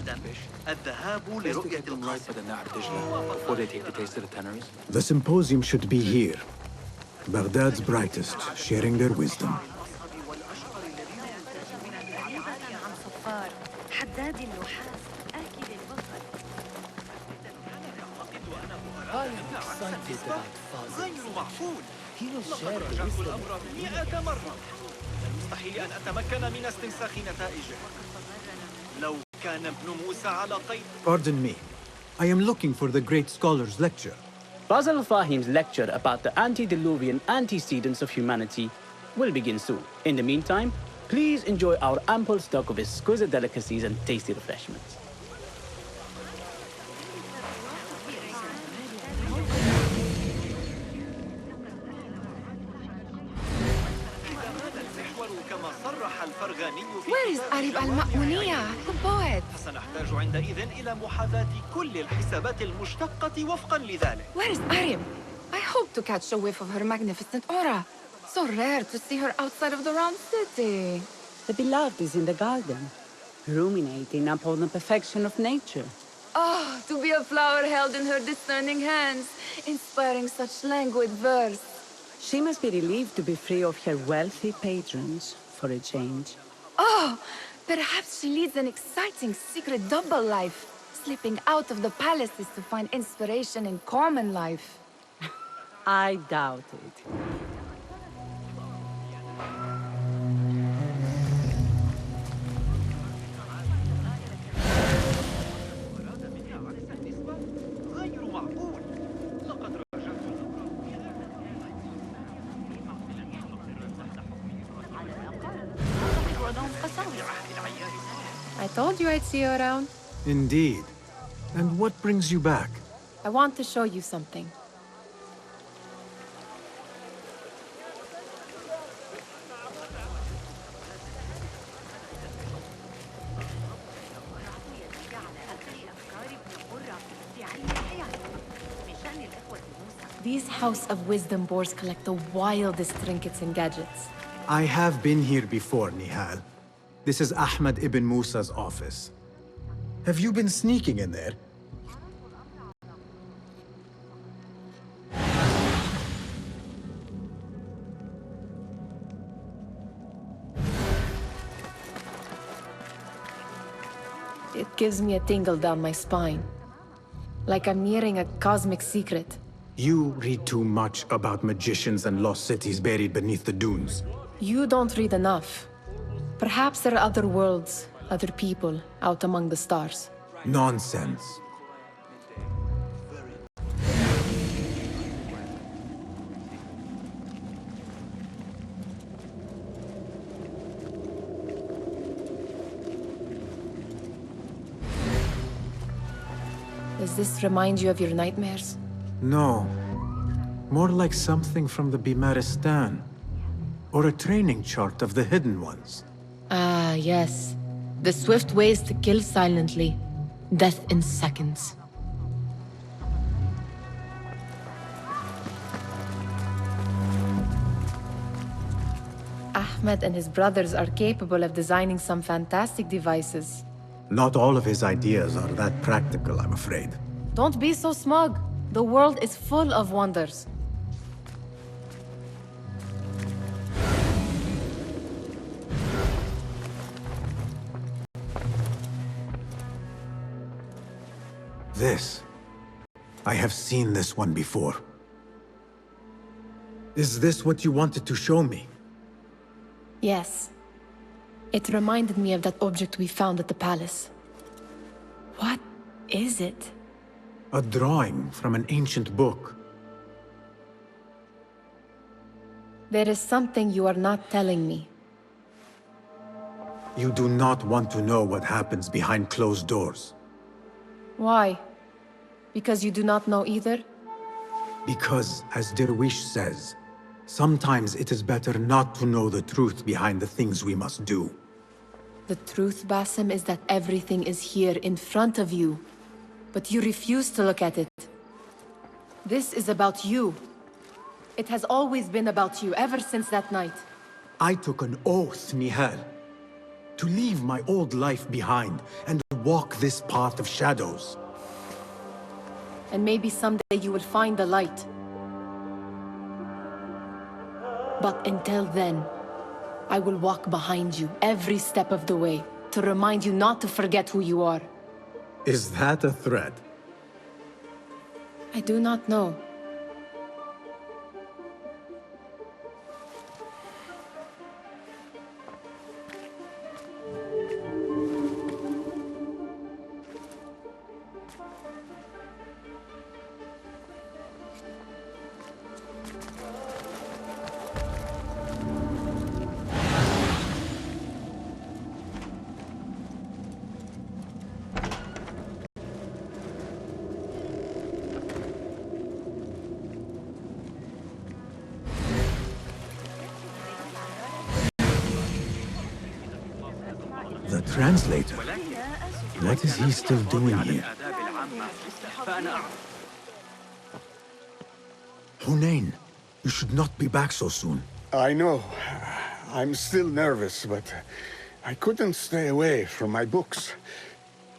غدا الذهاب لرؤية القاصر. Before they take the taste of the tanneries. The symposium should be here. Baghdad's brightest, sharing their wisdom. غير معقول. لقد راجعت الأمر 100 مرة. من المستحيل أن أتمكن من استنساخ نتائجه. لو كان ابن موسى على قيد. Pardon me. I am looking for the great scholar's lecture. Basil Fahim's lecture about the antediluvian antecedents of humanity will begin soon. In the meantime, please enjoy our ample stock of exquisite delicacies and tasty refreshments. Where is Arib al-Ma'muniya, the poet? سنحتاج عندئذ إلى محاذاة كل الحسابات المشتقة وفقا لذلك. Where is Arib? I hope to catch a whiff of her magnificent aura. So rare to see her outside of the round city. The beloved is in the garden, ruminating upon the perfection of nature. Oh, to be a flower held in her discerning hands, inspiring such languid verse. She must be relieved to be free of her wealthy patrons, for a change. Oh, perhaps she leads an exciting secret double life, slipping out of the palaces to find inspiration in common life. I doubt it. I told you I'd see you around. Indeed. And what brings you back? I want to show you something. These House of Wisdom boars collect the wildest trinkets and gadgets. I have been here before, Nihal. This is Ahmad ibn Musa's office. Have you been sneaking in there? It gives me a tingle down my spine. Like I'm nearing a cosmic secret. You read too much about magicians and lost cities buried beneath the dunes. You don't read enough. Perhaps there are other worlds, other people, out among the stars. Nonsense. Does this remind you of your nightmares? No. More like something from the Bimaristan. Or a training chart of the Hidden Ones. Ah, yes. The swift ways to kill silently. Death in seconds. Ahmed and his brothers are capable of designing some fantastic devices. Not all of his ideas are that practical, I'm afraid. Don't be so smug. The world is full of wonders. This. I have seen this one before. Is this what you wanted to show me? Yes. It reminded me of that object we found at the palace. What is it? A drawing from an ancient book. There is something you are not telling me. You do not want to know what happens behind closed doors. Why? Because you do not know either? Because, as Derwish says, sometimes it is better not to know the truth behind the things we must do. The truth, Basim, is that everything is here in front of you. But you refuse to look at it. This is about you. It has always been about you, ever since that night. I took an oath, Nihal, To leave my old life behind and walk this path of shadows. And maybe someday you will find the light. But until then, I will walk behind you every step of the way to remind you not to forget who you are. Is that a threat? I do not know. The translator? What is he still doing here? Hunain, you should not be back so soon. I know. I'm still nervous, but I couldn't stay away from my books.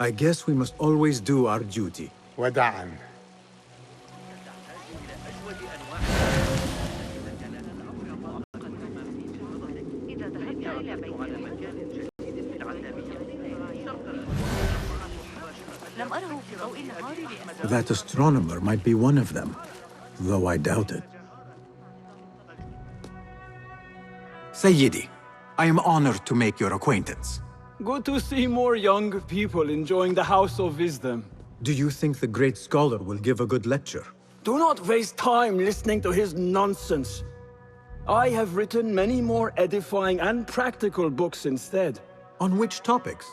I guess we must always do our duty. وداعا. That astronomer might be one of them, though I doubt it. Sayyidi, I am honored to make your acquaintance. Good to see more young people enjoying the House of Wisdom. Do you think the great scholar will give a good lecture? Do not waste time listening to his nonsense. I have written many more edifying and practical books instead. On which topics?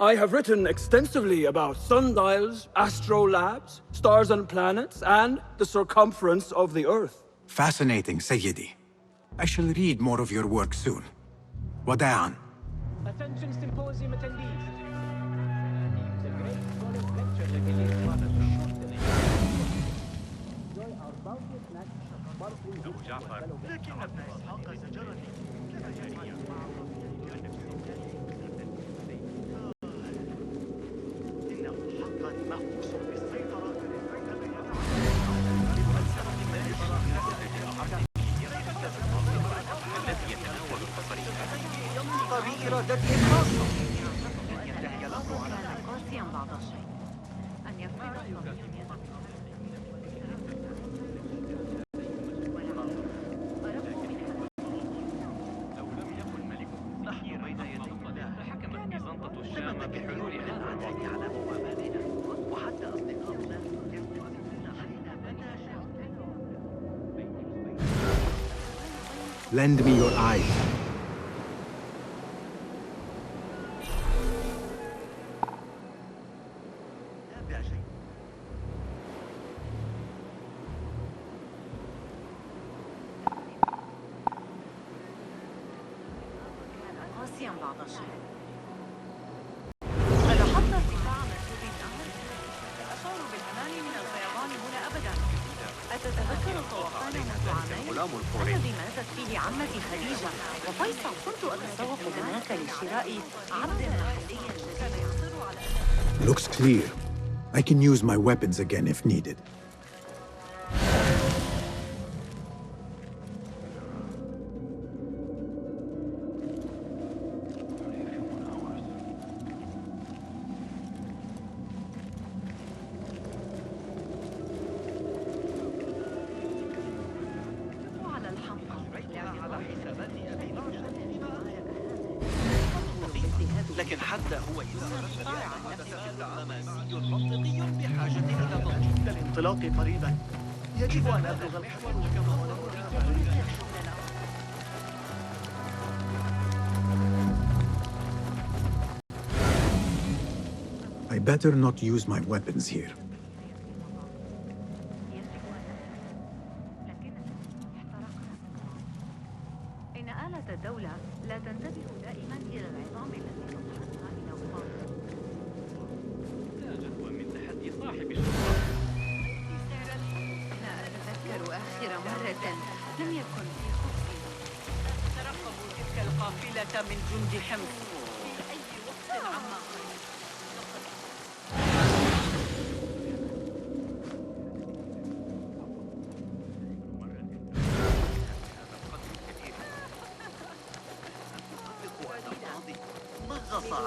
I have written extensively about sundials, astrolabes, stars and planets, and the circumference of the Earth. Fascinating, Sayyidi. I shall read more of your work soon. Wada'an. Attention symposium attendees. بإرادته الخاصة. Lend me your eyes. أتتذكر الطوفان منذ عامين الذي ماتت فيه عمتي خديجة وفيصل كنت أتسوق هناك لشراء عبد محلي كان يصر على Looks clear. I can use my weapons again if needed. لكن حتى هو هماسي منطقي بحاجة إلى ضوء الانطلاق قريبا. يجب أن أبلغ الحفر كما I better not use my weapons here. إن آلة الدولة لا تنتبه دائما إلى العظام التي تضحكها إلى الأرض. لا جدوى من تحدي صاحب الشرطة. أنا أتذكر آخر مرة لم يكن في خبزي. ترقبوا تلك القافلة من جند حمص.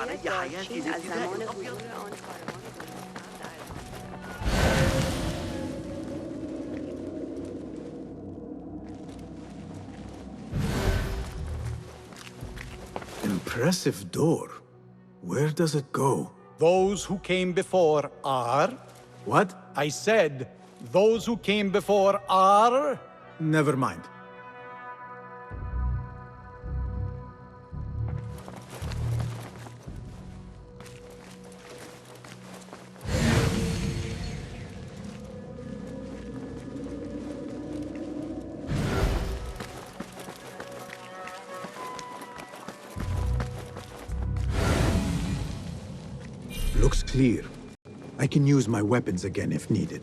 علي حياتي لارتداء الأبيض. Impressive door. Where does it go? Those who came before are... What? I said, those who came before are... Never mind. Looks clear. I can use my weapons again if needed.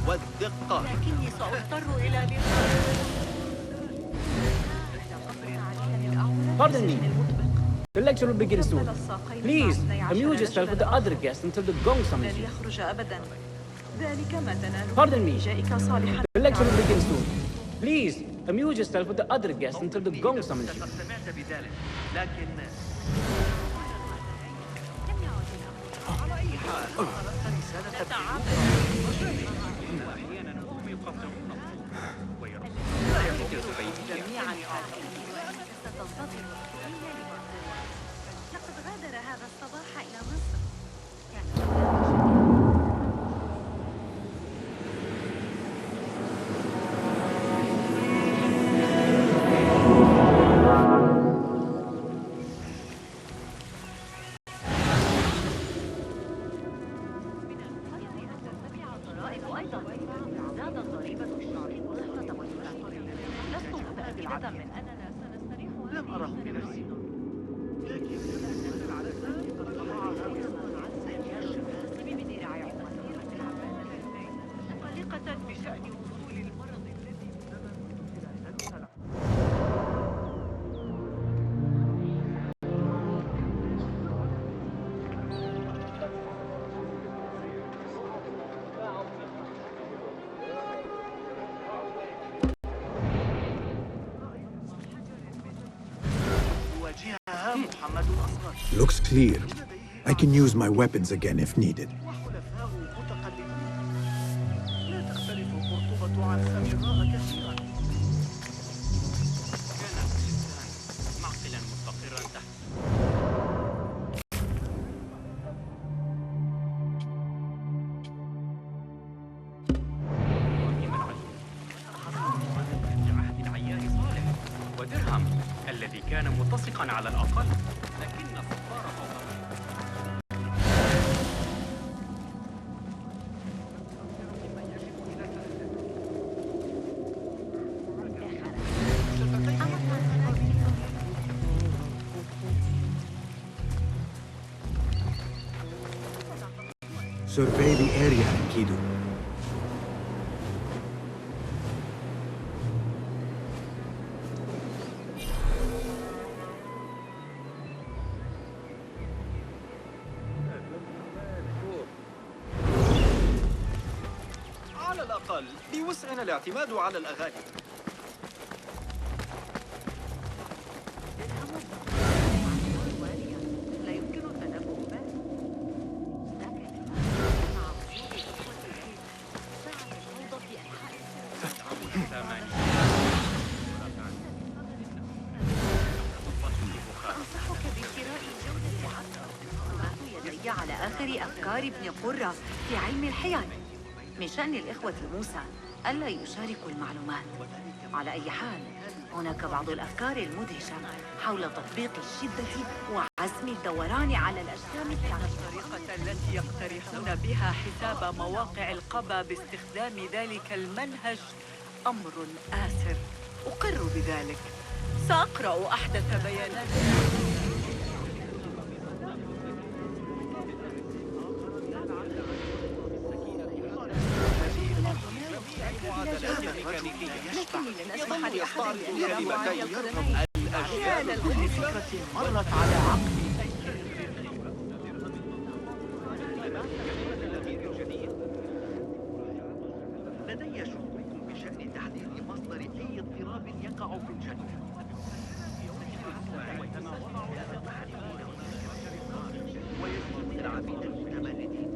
والدقة. لكني سأضطر إلى Pardon me. The lecture will begin soon. Please, amuse yourself with the other guests until the gong summons you. يخرج أبدا. ذلك ما تناله. Pardon me. جائك صالحا. The lecture will begin soon. Please, amuse yourself with the other guests until the gong summons you. سمعت بذلك، لكن على أي حال أردت رسالة أحيانا وهم يقطعون ويرون لا يمكن جميعا ستنتظر لقد غادر هذا الصباح إلى مصر. لم أره بنفسي، متعلقة بشأن وصول المرض الذي Looks clear. I can use my weapons again if needed. لا تختلف قرطبة عن سامراء كثيرا. كان الإنسان معقلا مستقرا تحت. عهد العيار صالح ودرهم الذي كان متسقا على الأقل، لكن صفاره Survey the area, Enkidu. على الأقل بوسعنا الاعتماد على الأغاني. لا يمكن التنبؤ به. أنصحك بشراء جودة عطر. يدي على آخر أفكار ابن قرة في علم الحيل. من شأن الإخوة موسى ألا يشاركوا المعلومات. على أي حال، هناك بعض الأفكار المدهشة حول تطبيق الشدة وعزم الدوران على الأجسام الثانية. الطريقة التي يقترحون بها حساب مواقع القبا باستخدام ذلك المنهج أمر آسر. أقر بذلك. سأقرأ أحدث بيانات. ميكانيكية لكني لن أسمح لأحد أن يرى يرى معي معي القدمين. الأجيال كل فكرة مرت على عقلي. لدي شكوك بشأن تحديد مصدر أي اضطراب يقع في الجنة. ويزيد العبيد المتمردين.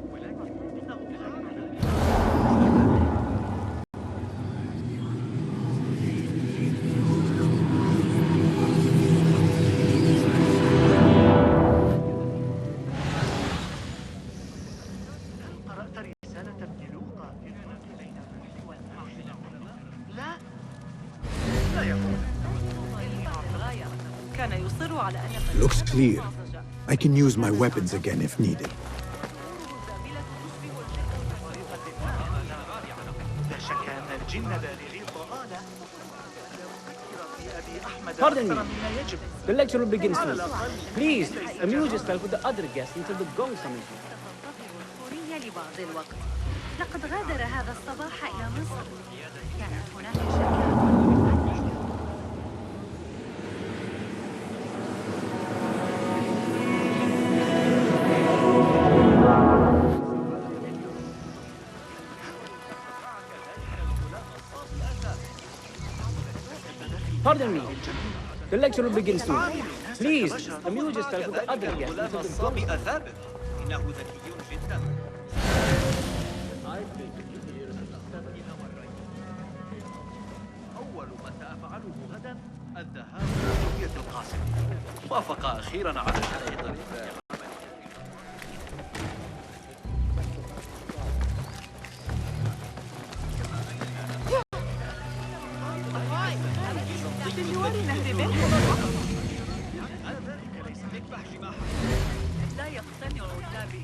قرأت رسالة ابن لوقا. لا يقول. كان يصر على أن Looks clear. I can use my weapons again if needed. لا شك أن الجن بالغي الضلالة. Pardon me. The lecture will begin soon. Please, amuse yourself with the other guests until the gong summons you. لبعض الوقت. لقد غادر هذا الصباح إلى مصر. كانت هناك شكاوى. Pardon me. The lecture will begin soon. Please, amuse yourself with the other guests until the gong summons you. إنه ذكي جدا. أول ما سأفعله غدا الذهاب إلى رؤية القاسم. وافق أخيرا على شق طريق. لا يقتنع التابع.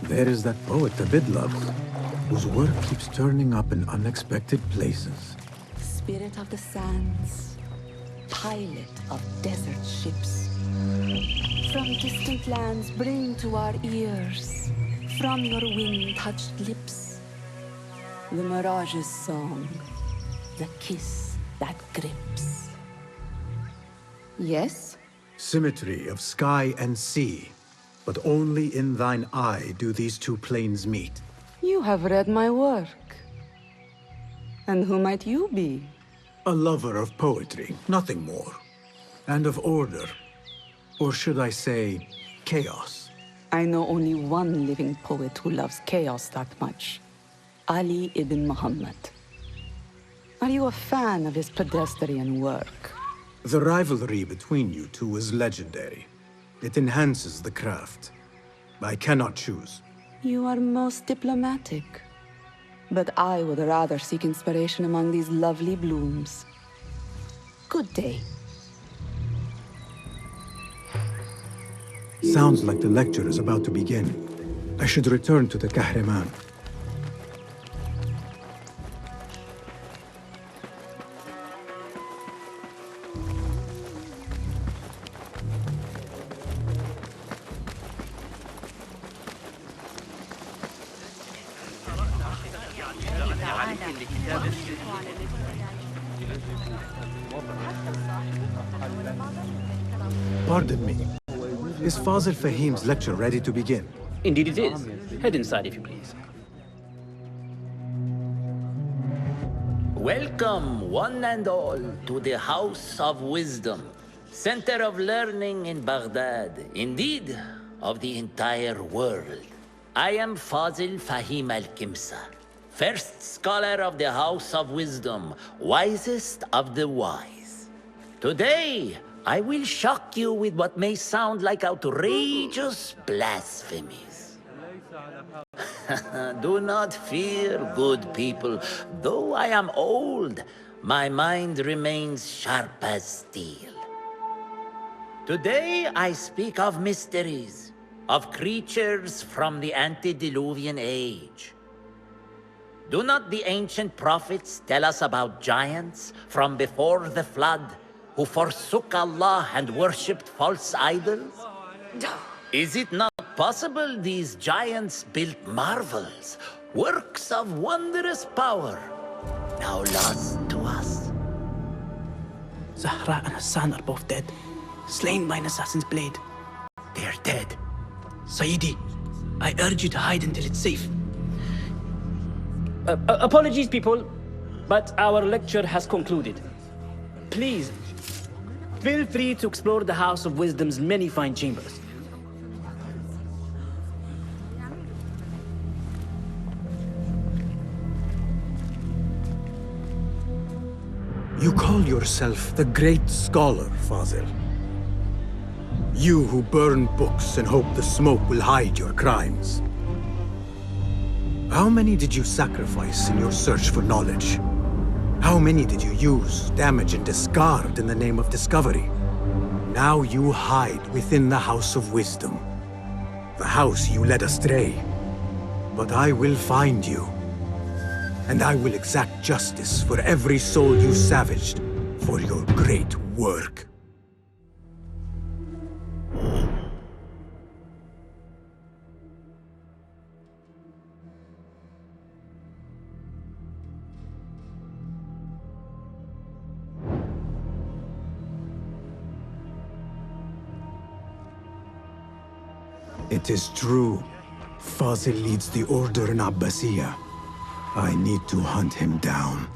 There is that poet Arib loves, whose work keeps turning up in unexpected places. Spirit of the sands, pilot of desert ships. From distant lands bring to our ears, from your wind-touched lips, the Mirage's song, the kiss that grips. Yes? Symmetry of sky and sea, but only in thine eye do these two planes meet. You have read my work. And who might you be? A lover of poetry, nothing more. And of order. Or should I say, chaos. I know only one living poet who loves chaos that much. Ali ibn Muhammad. Are you a fan of his pedestrian work? The rivalry between you two is legendary. It enhances the craft. I cannot choose. You are most diplomatic. But I would rather seek inspiration among these lovely blooms. Good day. Sounds like the lecture is about to begin. I should return to the Kahraman. Pardon me. Is Fazil Fahim's lecture ready to begin? Indeed it is. Head inside if you please. Welcome, one and all, to the House of Wisdom, center of learning in Baghdad, indeed, of the entire world. I am Fazil Fahim al-Kimsa, first scholar of the House of Wisdom, wisest of the wise. Today, I will shock you with what may sound like outrageous blasphemies. Do not fear, good people. Though I am old, my mind remains sharp as steel. Today I speak of mysteries, of creatures from the antediluvian age. Do not the ancient prophets tell us about giants from before the flood who forsook Allah and worshipped false idols? Is it not possible these giants built marvels, works of wondrous power, now lost to us? Zahra and Hassan are both dead, slain by an assassin's blade. They're dead. Sayyidi, I urge you to hide until it's safe. Apologies, people, but our lecture has concluded. Please, feel free to explore the House of Wisdom's many fine chambers. You call yourself the great scholar, Fazil. You who burn books and hope the smoke will hide your crimes. How many did you sacrifice in your search for knowledge? How many did you use, damage, and discard in the name of discovery? Now you hide within the House of Wisdom. The house you led astray. But I will find you. And I will exact justice for every soul you savaged for your great work. It is true. Fazil leads the order in Abbasiyah. I need to hunt him down.